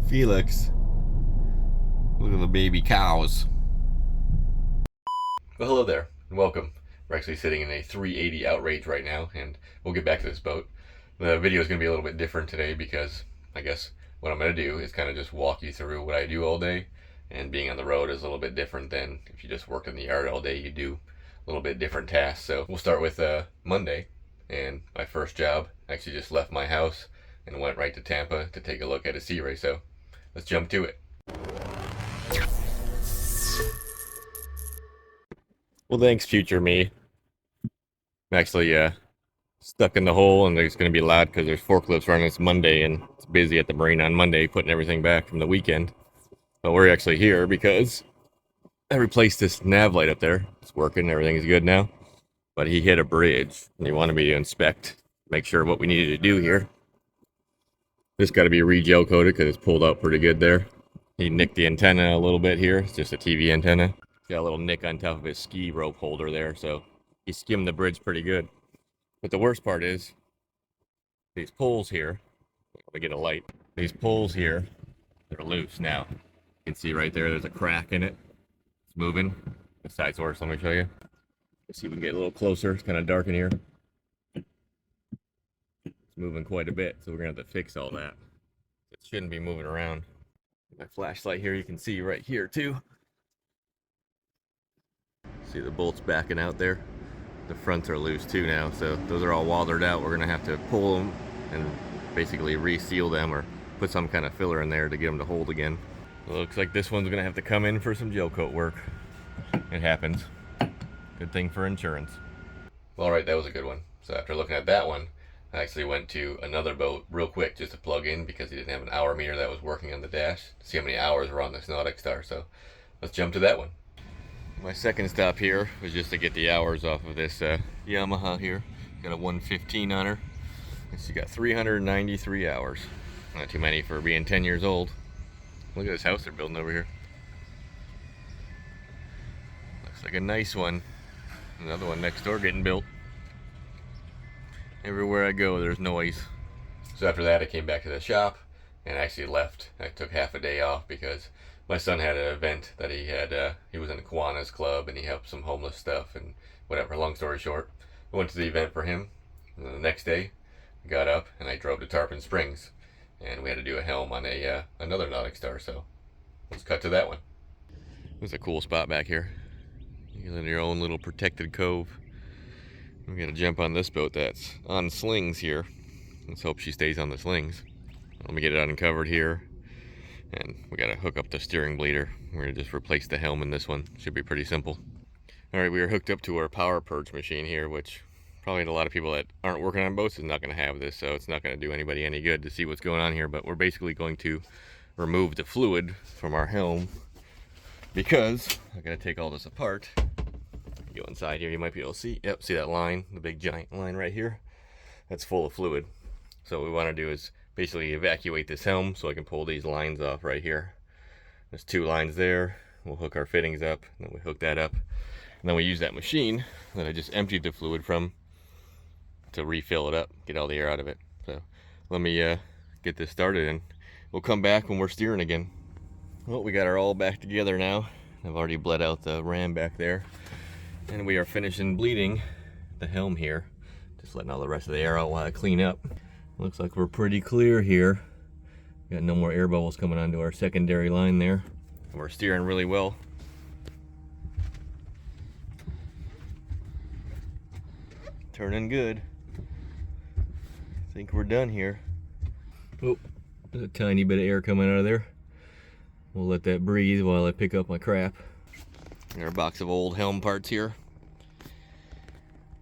Felix, look at the baby cows. Well, hello there, and welcome. We're actually sitting in a 380 outrage right now, and we'll get back to this boat. The video is going to be a little bit different today because I guess what I'm going to do is kind of just walk you through what I do all day, and being on the road is a little bit different than if you just work in the yard all day. You do a little bit different tasks. So we'll start with Monday, and my first job. I actually just left my house and went right to Tampa to take a look at a sea ray. So let's jump to it. Well, thanks, future me. I'm actually stuck in the hole, and it's going to be loud because there's forklifts running. It's Monday, and it's busy at the marina on Monday, putting everything back from the weekend. But we're actually here because I replaced this nav light up there. It's working, everything's good now. But he hit a bridge, and he wanted me to inspect, make sure what we needed to do here. This got to be re-gel coated because it's pulled out pretty good there. He nicked the antenna a little bit here. It's just a TV antenna. Got a little nick on top of his ski rope holder there, so he skimmed the bridge pretty good. But the worst part is these poles here. Let me get a light. These poles here, they're loose now. You can see right there's a crack in it. It's moving. The side source, let me show you. Let's see if we can get a little closer. It's kind of dark in here. It's moving quite a bit, so we're gonna have to fix all that. It shouldn't be moving around. My flashlight here, you can see right here too. See the bolts backing out there. The fronts are loose too now, so those are all wathered out. We're gonna have to pull them and basically reseal them or put some kind of filler in there to get them to hold again. It looks like this one's gonna have to come in for some gel coat work. It happens. Good thing for insurance. Well, all right, that was a good one. So after looking at that one, I actually went to another boat real quick just to plug in because he didn't have an hour meter that was working on the dash to see how many hours were on this Nautic Star. So let's jump to that one. My second stop here was just to get the hours off of this Yamaha here. Got a 115 on her. She got 393 hours. Not too many for being 10 years old. Look at this house they're building over here. Looks like a nice one. Another one next door getting built. Everywhere I go, there's noise. So after that, I came back to the shop and actually left. I took half a day off because my son had an event that he had. He was in a Kiwanis club and he helped some homeless stuff and whatever. Long story short, I went to the event for him. And then the next day, I got up and I drove to Tarpon Springs, and we had to do a helm on a another Nautic Star. So let's cut to that one. It's a cool spot back here. You're in your own little protected cove. We gotta jump on this boat that's on slings here. Let's hope she stays on the slings. Let me get it uncovered here. And we gotta hook up the steering bleeder. We're gonna just replace the helm in this one. Should be pretty simple. Alright, we are hooked up to our power purge machine here, which probably a lot of people that aren't working on boats is not gonna have this, so it's not gonna do anybody any good to see what's going on here. But we're basically going to remove the fluid from our helm because I gotta take all this apart. Go inside here, you might be able to see. Yep, see that line, the big giant line right here? That's full of fluid. So what we want to do is basically evacuate this helm so I can pull these lines off right here. There's two lines there. We'll hook our fittings up, and then we hook that up. And then we use that machine that I just emptied the fluid from to refill it up, get all the air out of it. So let me get this started and we'll come back when we're steering again. Well, we got her all back together now. I've already bled out the ram back there. And we are finishing bleeding the helm here. Just letting all the rest of the air out while I clean up. Looks like we're pretty clear here. Got no more air bubbles coming onto our secondary line there. And we're steering really well. Turning good. I think we're done here. Oh, there's a tiny bit of air coming out of there. We'll let that breathe while I pick up my crap. Our box of old helm parts here.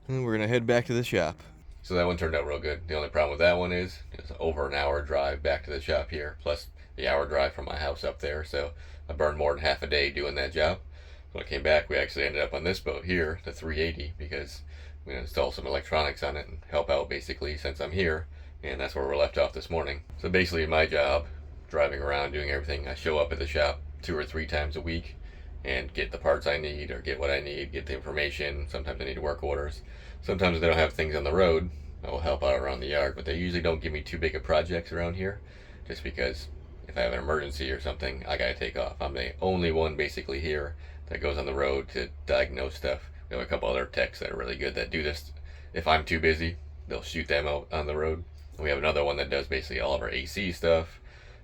And we're gonna head back to the shop. So that one turned out real good. The only problem with that one is it's over an hour drive back to the shop here, plus the hour drive from my house up there. So I burned more than half a day doing that job. When I came back, we actually ended up on this boat here, the 380, because we're gonna install some electronics on it and help out basically since I'm here. And that's where we're left off this morning. So basically my job, driving around doing everything, I show up at the shop 2 or 3 times a week and get the parts I need or get what I need, get the information. Sometimes I need work orders. Sometimes they don't have things on the road. I will help out around the yard, but they usually don't give me too big of projects around here just because if I have an emergency or something, I gotta take off. I'm the only one basically here that goes on the road to diagnose stuff. We have a couple other techs that are really good that do this. If I'm too busy, they'll shoot them out on the road. We have another one that does basically all of our AC stuff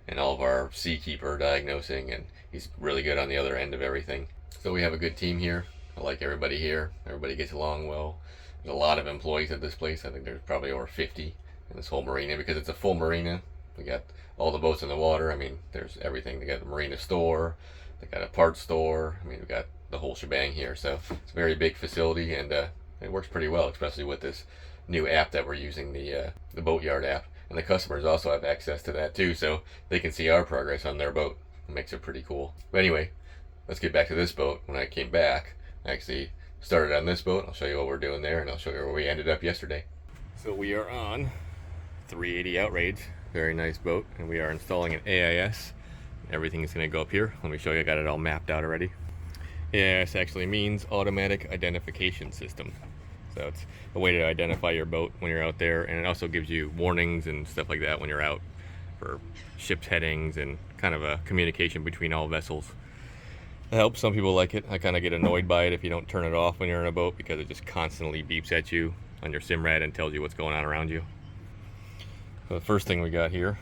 and all of our Seakeeper diagnosing, and he's really good on the other end of everything. So we have a good team here. I like everybody here. Everybody gets along well. There's a lot of employees at this place. I think there's probably over 50 in this whole marina because it's a full marina. We got all the boats in the water. I mean, there's everything. They got a marina store. They got a parts store. I mean, we got the whole shebang here. So it's a very big facility, and it works pretty well, especially with this new app that we're using, the Boatyard app. And the customers also have access to that too, so they can see our progress on their boat. It makes it pretty cool. But anyway, let's get back to this boat. When I came back, I actually started on this boat. I'll show you what we're doing there, and I'll show you where we ended up yesterday. So we are on 380 Outrage. Very nice boat, and we are installing an AIS. Everything is going to go up here. Let me show you. I got it all mapped out already. AIS actually means Automatic Identification System. So it's a way to identify your boat when you're out there, and it also gives you warnings and stuff like that when you're out for ship's headings and kind of a communication between all vessels. It helps. Some people like it. I kind of get annoyed by it if you don't turn it off when you're in a boat because it just constantly beeps at you on your SIMRAD and tells you what's going on around you. So the first thing we got here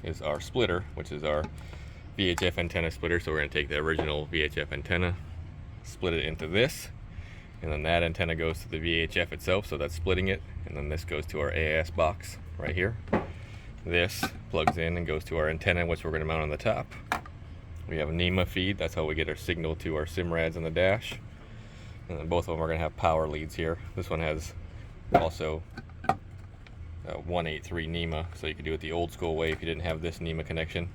is our splitter, which is our VHF antenna splitter. So we're going to take the original VHF antenna, split it into this, and then that antenna goes to the VHF itself, so that's splitting it, and then this goes to our AIS box right here. This plugs in and goes to our antenna, which we're going to mount on the top. We have a NEMA feed. That's how we get our signal to our SIMRADs on the dash, and then both of them are going to have power leads here. This one has also 183 NEMA, so you could do it the old school way if you didn't have this NEMA connection.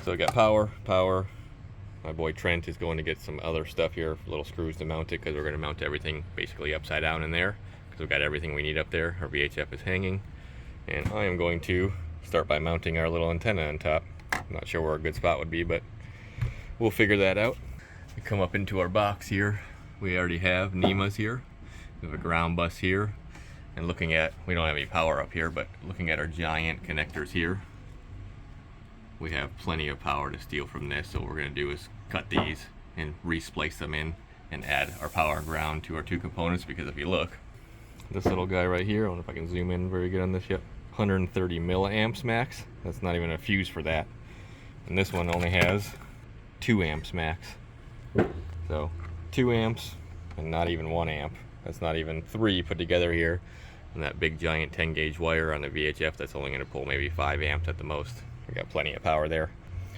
So we got power. My boy Trent is going to get some other stuff here, little screws to mount it, because we're going to mount everything basically upside down in there, because we've got everything we need up there. Our VHF is hanging, and I am going to start by mounting our little antenna on top. I'm not sure where a good spot would be, but we'll figure that out. We come up into our box here. We already have NEMAs here. We have a ground bus here, and looking at, we don't have any power up here, but looking at our giant connectors here, we have plenty of power to steal from this. So what we're going to do is cut these and re-splice them in and add our power and ground to our two components, because if you look, this little guy right here, I don't know if I can zoom in very good on this yet, 130 milliamps max. That's not even a fuse for that. And this one only has 2 amps max. So 2 amps and not even 1 amp. That's not even 3 put together here. And that big giant 10 gauge wire on the VHF, that's only going to pull maybe 5 amps at the most. We got plenty of power there.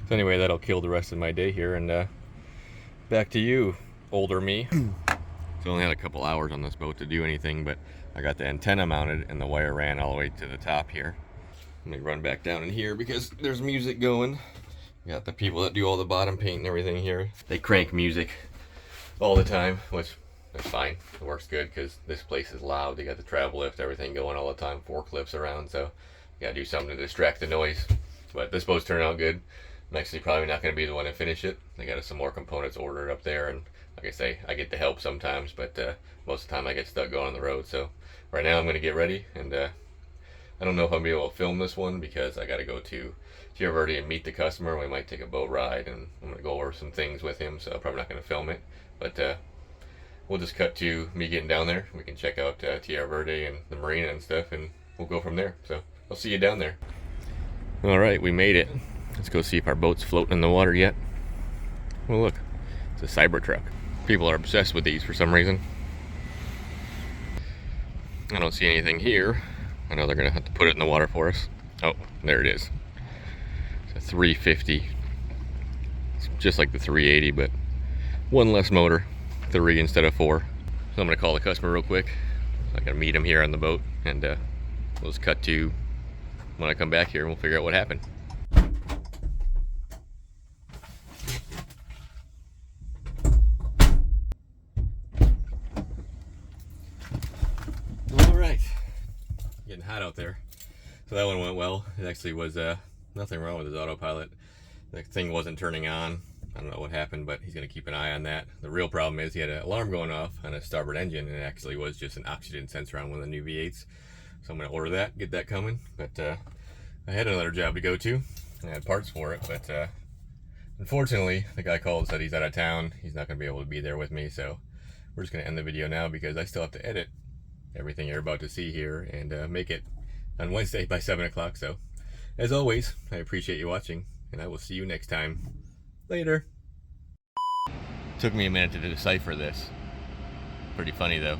So anyway, that'll kill the rest of my day here, and back to you, older me. So I only had a couple hours on this boat to do anything, but I got the antenna mounted and the wire ran all the way to the top here. Let me run back down in here because there's music going. We got the people that do all the bottom paint and everything here. They crank music all the time, which is fine. It works good because this place is loud. They got the travel lift, everything going all the time, forklifts around, so you gotta do something to distract the noise. But this boat's turned out good. I'm actually probably not going to be the one to finish it. They got some more components ordered up there, and like I say, I get the help sometimes, but most of the time I get stuck going on the road. So right now I'm going to get ready, and I don't know if I'm going to be able to film this one because I got to go to Tierra Verde and meet the customer. We might take a boat ride, and I'm going to go over some things with him, so I'm probably not going to film it. But we'll just cut to me getting down there. We can check out Tierra Verde and the marina and stuff, and we'll go from there. So I'll see you down there. All right, we made it. Let's go see if our boat's floating in the water yet. Well, look, it's a Cybertruck. People are obsessed with these for some reason. I don't see anything here. I know they're gonna have to put it in the water for us. Oh, there it is. It's a 350. It's just like the 380, but one less motor, 3 instead of 4. So I'm gonna call the customer real quick. I gotta meet him here on the boat, and we'll just cut to when I come back here and we'll figure out what happened. All right, getting hot out there. So that one went well. It actually was nothing wrong with his autopilot. The thing wasn't turning on. I don't know what happened, but he's going to keep an eye on that. The real problem is he had an alarm going off on his starboard engine, and it actually was just an oxygen sensor on one of the new V8s. So I'm going to order that, get that coming. But I had another job to go to. I had parts for it, but unfortunately, the guy called and said he's out of town. He's not going to be able to be there with me, so we're just going to end the video now because I still have to edit everything you're about to see here and make it on Wednesday by 7 o'clock. So, as always, I appreciate you watching, and I will see you next time. Later. Took me a minute to decipher this. Pretty funny, though.